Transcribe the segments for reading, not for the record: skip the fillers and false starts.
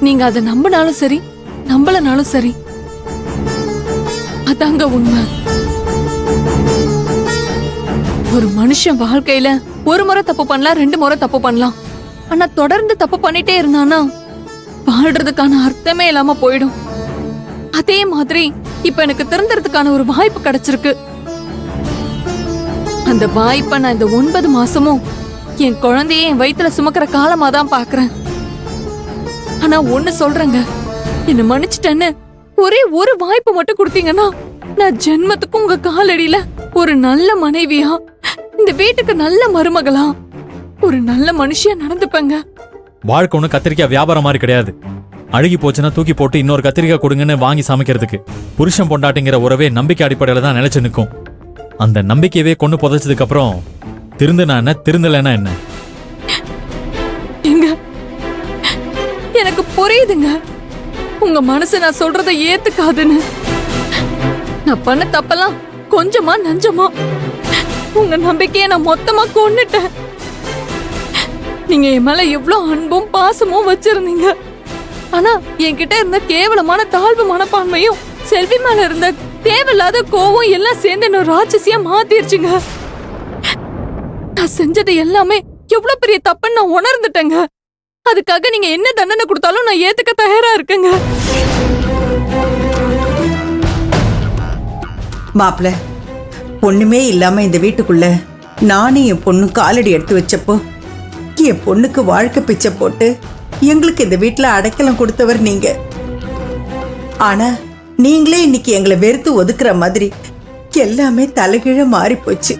நீங்க அதை நம்பினாலும் சரி நம்பலனாலும் சரி, அதாங்க உண்மை. ஒரு மனுஷன் வாழ்க்கையில ஒரு முறை தப்பு பண்ணலாம், 2 முறை தப்பு பண்ணலாம். ஆனா தொடர்ந்து தப்பு பண்ணிட்டே இருந்தானா வாழ்றதுக்கான அர்த்தமே இல்லாம போயிடும். அதே மாதிரி இப்ப எனக்கு திருந்துறதுக்கான ஒரு வாய்ப்பு கிடைச்சிருக்கு. அந்த வாய்ப்பை நான் இந்த 9 மாசமும் என் குழந்தைய என் வயித்துல சுமக்கிற காலமா தான் பாக்குறேன். ஆனா ஒண்ணு சொல்றேங்க, என்ன மன்னிச்சிட்டேன்னு ஒரே ஒரு வாய்ப்பு மட்டும் கொடுத்தீங்கன்னா நான் ஜென்மத்துக்கும் உங்க காலடியில ஒரு நல்ல மனைவியா, இந்த வீட்டுக்கு நல்ல மருமகளா, ஒரு நல்ல மனுஷியா நடந்துப்பேங்க. வாழ்க்கை ஒண்ணு கத்திரிக்காய் வியாபாரம் மாதிரி கிடையாது. அழுகி போச்சுன்னா தூக்கி போட்டு இன்னொரு கத்திரிக்காய் கொடுங்கன்னு வாங்கி சமைக்கிறதுக்கு. புருஷன் பொண்டாட்டிங்கிற உறவே நம்பிக்கை அடிப்படையில தான் நிலைச்சு நிற்கும். அந்த நம்பிக்கையவே கொண்டு புதைச்சதுக்கு அப்புறம் திருந்துனா என்ன, திருந்தலைன்னா என்ன? எனக்கு புரியுதுங்க உங்க மனசு நான் சொல்றதை ஏத்துக்காதுன்னு. நான் பண்ண தப்பெல்லாம் கொஞ்சமா நஞ்சமா உங்க நம்பிக்கையை நான் மொத்தமா கொன்னுட்டேன். நீங்க என் மேல எவ்வளவு அன்பும் பாசமும் வச்சிருந்தீங்க. ஆனா என்கிட்ட இருந்த கேவலமான தாழ்வு மனப்பான்மையும் செல்வி மேல இருந்த தேவையில்லாத கோவம் எல்லாம் சேர்ந்து என்ன ராட்சசியா மாத்திருச்சுங்க. நான் செஞ்சது எல்லாமே எவ்வளவு பெரிய தப்புன்னு நான் உணர்ந்துட்டேங்க. அதுக்காக நீங்க என்ன தண்டனை கொடுத்தாலும் நான் ஏத்துக்க தயாரா இருக்கேங்க. மாப்பிள்ள, பொண்ணுமே இல்லாம இந்த வீட்டுக்குள்ள நானும் என் பொண்ணு காலடி எடுத்து வச்சப்போ என் பொண்ணுக்கு வாழ்க்கை பிச்சை போட்டு எங்களுக்கு இந்த வீட்டுல அடைக்கலம் கொடுத்தவர் நீங்க. ஆனா நீங்களே இன்னைக்கு எங்களை வெறுத்து ஒதுக்குற மாதிரி எல்லாமே தலைகீழ மாறி போச்சு.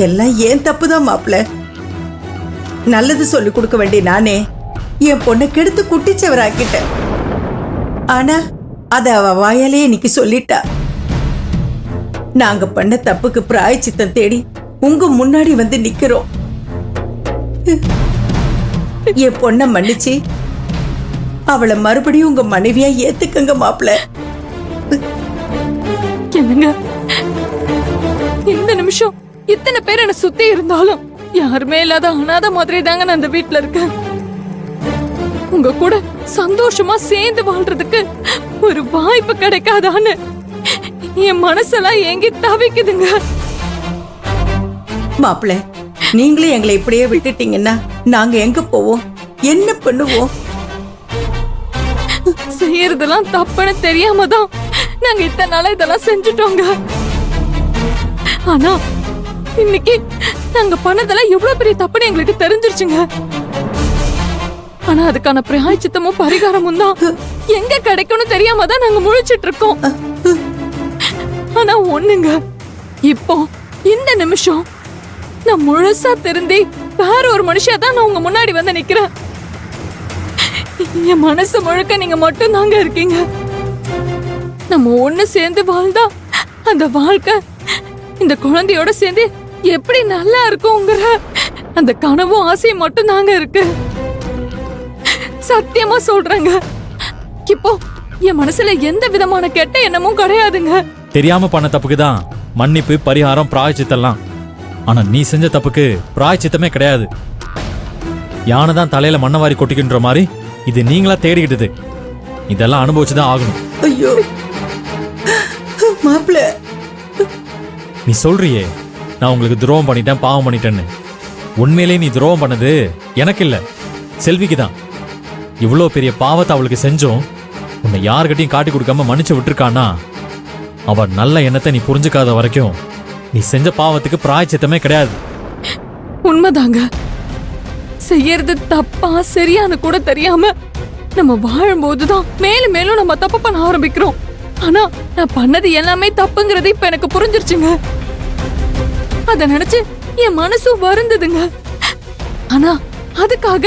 எல்லாம் ஏன் தப்புதான் மாப்பிள்ள. நல்லது சொல்லி கொடுக்க வேண்டிய நானே என் பொண்ணை கெடுத்து குட்டிச்சவராக்கிட்டேன். ஆனா அத அவ வாயாலே இன்னைக்கு சொல்லிட்டா. நாங்க பண்ண தப்புக்கு பிராயச்சித்தம் தேடி உங்க முன்னாடி வந்து நிக்கிறோம். என் பொண்ண மன்னிச்சு அவளை மறுபடியும் உங்க மனைவியா ஏத்துக்கங்க மாப்பிள்ள. என்னங்க, இந்த நிமிஷம் இத்தனை பேர் என்ன சுத்தி இருந்தாலும் யாருமே இல்லாத அனாதை மாதிரி தாங்க நான் இந்த வீட்டுல இருக்கேன். உங்க கூட சந்தோஷமா சேர்ந்து வாழ்றதுக்கு ஒரு வாய்ப்பு கிடைக்காதான்னு என் மனசெல்லாம் ஏங்கி தவிக்குதுங்க. மாப்பிள்ள, நீங்களே எங்களை இப்படியே விட்டுட்டீங்கன்னா நாங்க எங்க போவோம், என்ன பண்ணுவோம்? செய்யறதெல்லாம் தப்புன்னு தெரியாம தான் நாங்க இத்தனை நாளா இதெல்லாம் செஞ்சுட்டோங்க. ஆனா இன்னைக்கு நாங்க பண்ணதெல்லாம் எவ்வளவு பெரிய தப்புன்னு எங்களுக்கு தெரிஞ்சிருச்சுங்க. ஆனா அதுக்கான பிராயச்சித்தமும் பரிகாரமும் தான் எங்க கிடைக்கும்னு தெரியாம தான் நாங்க முழிச்சிட்டு இருக்கோம். ஆனா ஒண்ணுங்க, இப்போ இந்த நிமிஷம் நான் முழுசா திருந்தி வேற ஒரு மனுஷியா தான் நான் உங்க முன்னாடி வந்து நிக்கிறேன். என் மனசு முழுக்க நீங்க மட்டும் தாங்க இருக்கீங்க. நம்ம ஒண்ணு சேர்ந்து வாழ்ந்தா அந்த வாழ்க்கை இந்த குழந்தையோட சேர்ந்து எப்படி நல்லா இருக்குங்கிற அந்த கனவும் ஆசையும் மட்டும் தாங்க இருக்கு. சத்தியமா சொல்றேங்க, இப்போ என் மனசுல எந்த விதமான கெட்ட எண்ணமும் கிடையாதுங்க. தெரியாம பண்ண தப்புக்கு தான் மன்னிப்பு, பரிகாரம், பிராயச்சித்தெல்லாம். ஆனா நீ செஞ்ச தப்புக்கு பிராயச்சித்தமே கிடையாது. யானை தான் தலையில மண்ணை வாரி கொட்டிக்கின்ற மாதிரி இது நீங்களா தேடிக்கிட்டது. இதெல்லாம் அனுபவிச்சுதான் ஆகணும். ஐயோ மாப்பிள்ள, நீ சொல்றியே நான் உங்களுக்கு துரோகம் பண்ணிட்டேன், பாவம் பண்ணிட்டேன்னு. உண்மையிலே நீ துரோகம் பண்ணது எனக்கு இல்ல, செல்விக்கு தான். இவ்வளோ பெரிய பாவத்தை அவளுக்கு செஞ்சோம் உன்னை யாருக்கிட்டையும் காட்டி கொடுக்காம மன்னிச்சு விட்டுருக்கானா அவ நல்ல எண்ணத்தை நீ புரிஞ்சுக்காத வரைக்கும் நீ செஞ்ச பாவத்துக்கு பிராயச்சித்தமே கிடையாது. உண்மைதாங்க, செய்யறது தப்பா சரியானு கூட தெரியாம நம்ம வாழும்போதுதான் மேலும் மேலும் நம்ம தப்பு பண்ண ஆரம்பிக்கிறோம். ஆனா நான் பண்ணது எல்லாமே தப்புங்கிறது இப்ப எனக்கு புரிஞ்சிருச்சுங்க. அத நினைச்சு என் மனசும் வருந்ததுங்க. ஆனா அதுக்காக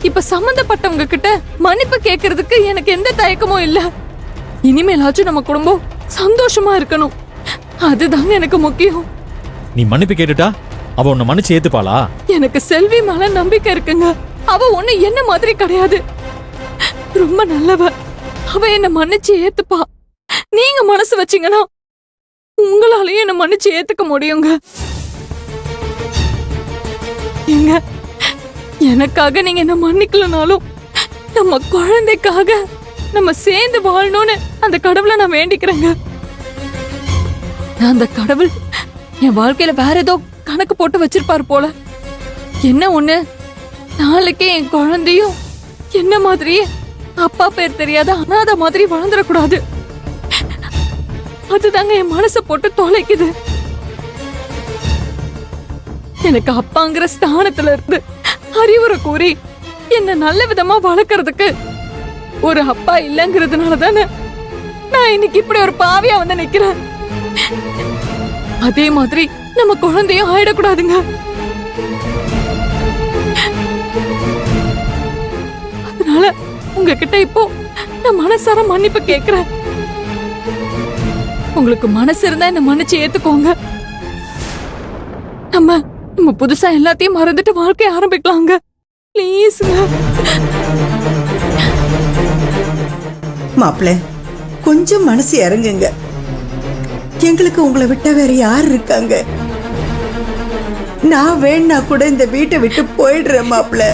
இப்ப சம்பந்தப்பட்டவங்க கிட்ட மன்னிப்பு கேட்கறதுக்கு எனக்கு எந்த தயக்கமும் இல்ல. இனிமேலாச்சும் நம்ம குடும்பம் சந்தோஷமா இருக்கணும், அதுதாங்க எனக்கு முக்கியம். நீ மன்னிப்பு கேட்டுட்டா அவ உன்னை மன்னிச்சு ஏத்துப்பாளா? எனக்கு செல்வி மேல நம்பிக்கை இருக்குங்க. அவ ஒண்ணு என்ன மாதிரி கிடையாது, ரொம்ப நல்லவ. அவ என்ன மன்னிச்சு ஏத்துப்பா. நீங்க மனசு வச்சீங்கன்னா உங்களாலேயும் என்ன மன்னிச்சு ஏத்துக்க முடியுங்க. எனக்காக நீங்க என்ன மன்னிக்கலனாலும் நம்ம குழந்தைக்காக நம்ம சேர்ந்து வாழணும்னு அந்த கடவுளை நான் வேண்டிக்கிறேங்க. அந்த கடவுள் என் வாழ்க்கையில வேற ஏதோ கணக்கு போட்டு வச்சிருப்பாரு போல. என்ன ஒண்ணு, நாளைக்கே என் குழந்தையும் என்ன மாதிரியே அப்பா பேர் தெரியாத அனாதை மாதிரி வளர்ந்துடக்கூடாது. அதுதாங்க என் மனசை போட்டு தொலைக்குது. எனக்கு அப்பாங்கிற ஸ்தானத்துல இருந்து அறிவுரை கூறி என்ன நல்ல விதமா வளர்க்கறதுக்கு ஒரு அப்பா இல்லைங்கிறதுனால தானே நான் இன்னைக்கு இப்படி ஒரு பாவியா வந்து நிக்கிறேன். அதே மாதிரி நம்ம குழந்தையும் ஆயிடக்கூடாதுங்க. அதனால உங்ககிட்ட இப்போ நான் மனசார மன்னிப்பு கேக்குறேன். உங்களுக்கு மனசு இருந்தா என்ன மன்னிச்சு ஏத்துக்கோங்க. நம்ம புதுசா எல்லாத்தையும் மறந்துட்டு வாழ்க்கைய ஆரம்பிக்கலாங்க. ப்ளீஸ்ங்க. மாப்பிள்ள, கொஞ்சம் மனசு இறங்குங்க. எங்களுக்கு உங்களை விட்டா வேற யார் இருக்காங்க? நான் வேணா கூட இந்த வீட்டை விட்டு போயிடுறேன் மாப்பிள்ள.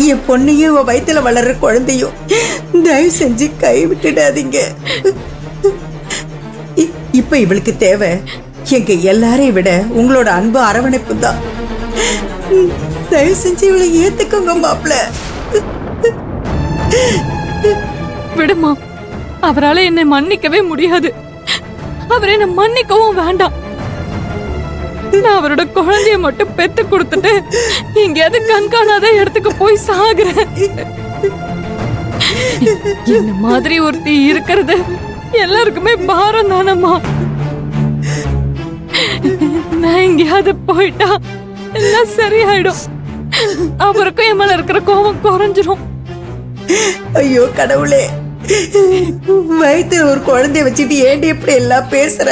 என் பொண்ணையும் உன் வயித்துல வளர்ற குழந்தையும் தயவு செஞ்சு கை விட்டுடாதீங்க. இப்ப இவளுக்கு தேவை எங்க எல்லாரையும் விட உங்களோட அன்பு அரவணைப்பு தான். தயவு செஞ்சு இவளை ஏத்துக்கோங்க மாப்பிள்ள. விடுமா, அவரால என்னை மன்னிக்கவே முடியாது. அவர் என்ன மன்னிக்கவும் வேண்டாம். நான் அவரோட குழந்தைய மட்டும் பெத்து கொடுத்துட்டு எங்கேயாவது கண்காணாத இடத்துக்கு போய் சாகுறேன். என்ன மாதிரி ஒருத்தி இருக்கிறது எல்லாருக்குமே பாரம் தானம்மா. நான் எங்கேயாவது போயிட்டா எல்லாம் சரியாயிடும். அவருக்கும் என் மேல இருக்கிற கோபம் குறைஞ்சிரும். ஐயோ கடவுளே, வயித்துல ஒரு குழந்தைய வச்சுட்டு ஏண்டி இப்படி எல்லாம் பேசுற?